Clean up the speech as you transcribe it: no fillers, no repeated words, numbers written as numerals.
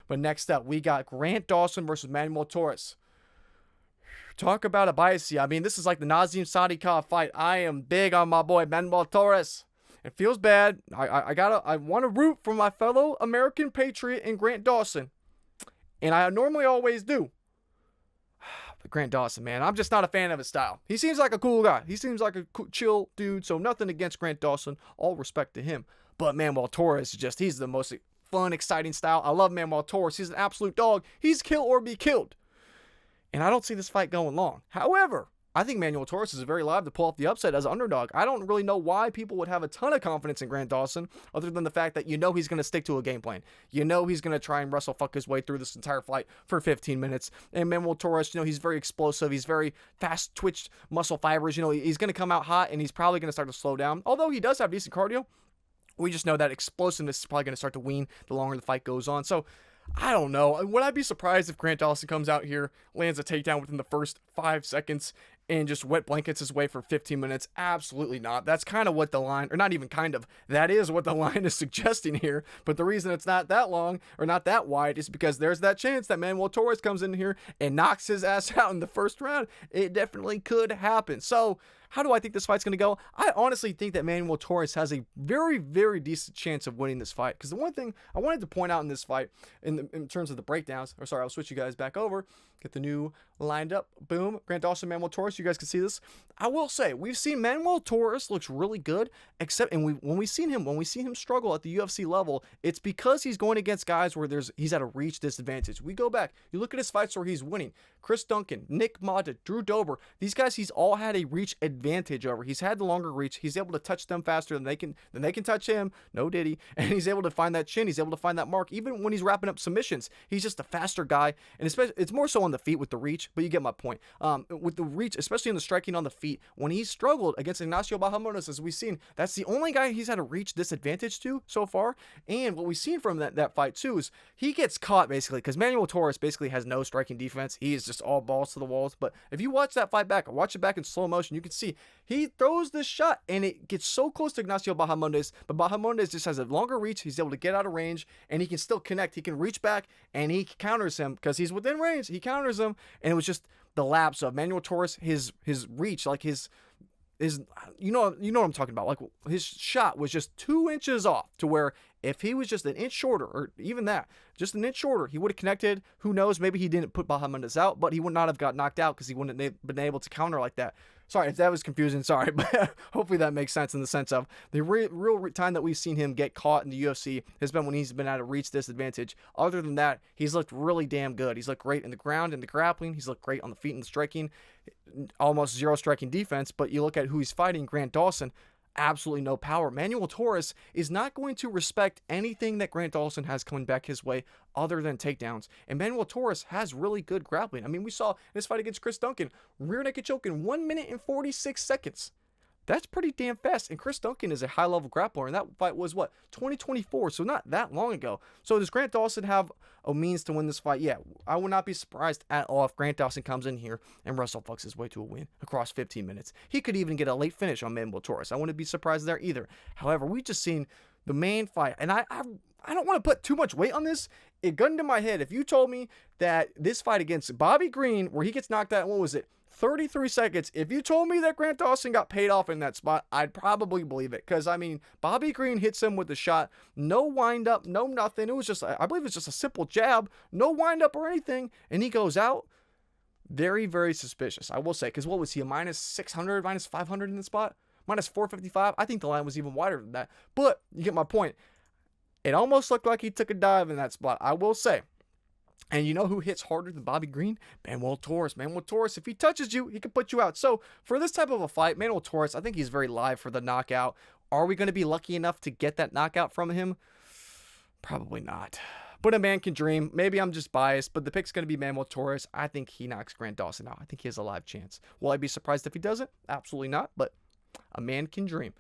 But next up, we got Grant Dawson versus Manuel Torres. Talk about a bias. I mean, this is like the Nazim Sadykhov fight. I am big on my boy Manuel Torres. It feels bad. I want to root for my fellow American patriot in Grant Dawson, and I normally always do. But Grant Dawson, man, I'm just not a fan of his style. He seems like a cool guy. He seems like a chill dude. So nothing against Grant Dawson. All respect to him. But Manuel Torres, he's the most fun, exciting style. I love Manuel Torres. He's an absolute dog. He's kill or be killed. And I don't see this fight going long. However, I think Manuel Torres is very live to pull off the upset as an underdog. I don't really know why people would have a ton of confidence in Grant Dawson, other than the fact that he's going to stick to a game plan. He's going to try and wrestle fuck his way through this entire fight for 15 minutes. And Manuel Torres, he's very explosive. He's very fast twitched muscle fibers. He's going to come out hot, and he's probably going to start to slow down. Although he does have decent cardio, we just know that explosiveness is probably going to start to wane the longer the fight goes on. So I don't know. Would I be surprised if Grant Dawson comes out here, lands a takedown within the first 5 seconds, and just wet blankets his way for 15 minutes? Absolutely not. That's kind of what the line, or not even kind of, that is what the line is suggesting here. But the reason it's not that long or not that wide is because there's that chance that Manuel Torres comes in here and knocks his ass out in the first round. It definitely could happen. So how do I think this fight's going to go? I honestly think that Manuel Torres has a very, very decent chance of winning this fight. Because the one thing I wanted to point out in this fight, in terms of the breakdowns, or sorry, I'll switch you guys back over, get the new lined up. Boom. Grant Dawson, Manuel Torres. You guys can see this. I will say, we've seen Manuel Torres looks really good, when we see him struggle at the UFC level, it's because he's going against guys where he's at a reach disadvantage. We go back, you look at his fights where he's winning. Chris Duncan, Nick Mata, Drew Dober, these guys he's all had a reach advantage over. He's had the longer reach. He's able to touch them faster than they can touch him. No diddy. And he's able to find that chin. He's able to find that mark. Even when he's wrapping up submissions, he's just a faster guy. And especially, it's more so on the feet with the reach, but you get my point. With the reach, especially in the striking on the feet, when he struggled against Ignacio Bahamondes, as we've seen, that's the only guy he's had a reach disadvantage to so far. And what we've seen from that fight too is he gets caught basically, because Manuel Torres basically has no striking defense. He is just all balls to the walls. But if you watch that fight back, or watch it back in slow motion, you can see he throws this shot and it gets so close to Ignacio Bahamondes, but Bahamondes just has a longer reach. He's able to get out of range and he can still connect. He can reach back and he counters him because he's within range. He counters him, and it was just the lapse of Manuel Torres, his reach, like his you know what I'm talking about. Like his shot was just 2 inches off, to where if he was just an inch shorter, or even that, just an inch shorter, he would have connected. Who knows? Maybe he didn't put Bahamondes out, but he would not have got knocked out because he wouldn't have been able to counter like that. Sorry if that was confusing. Sorry, but hopefully that makes sense in the sense of the real time that we've seen him get caught in the UFC has been when he's been at a reach disadvantage. Other than that, he's looked really damn good. He's looked great in the ground and the grappling. He's looked great on the feet and the striking. Almost zero striking defense, but you look at who he's fighting, Grant Dawson, absolutely no power. Manuel Torres is not going to respect anything that Grant Dawson has coming back his way other than takedowns. And Manuel Torres has really good grappling. I mean, we saw in this fight against Chris Duncan, rear naked choke in 1 minute and 46 seconds. That's pretty damn fast. And Chris Duncan is a high-level grappler, and that fight was, 2024, so not that long ago. So does Grant Dawson have a means to win this fight? Yeah, I would not be surprised at all if Grant Dawson comes in here and wrestle fucks his way to a win across 15 minutes. He could even get a late finish on Manuel Torres. I wouldn't be surprised there either. However, we've just seen the main fight, and I don't want to put too much weight on this. It got into my head. If you told me that this fight against Bobby Green, where he gets knocked out, what was it? 33 seconds. If you told me that Grant Dawson got paid off in that spot, I'd probably believe it. Because, I mean, Bobby Green hits him with the shot. No wind up, no nothing. It was just, I believe it's just a simple jab. No wind up or anything. And he goes out. Very, very suspicious, I will say. Because what was he, a minus 600, minus 500 in the spot? Minus 455? I think the line was even wider than that. But, you get my point. It almost looked like he took a dive in that spot, I will say. And you know who hits harder than Bobby Green? Manuel Torres. Manuel Torres, if he touches you, he can put you out. So for this type of a fight, Manuel Torres, I think he's very live for the knockout. Are we going to be lucky enough to get that knockout from him? Probably not. But a man can dream. Maybe I'm just biased, but the pick's going to be Manuel Torres. I think he knocks Grant Dawson out. I think he has a live chance. Will I be surprised if he doesn't? Absolutely not, but a man can dream.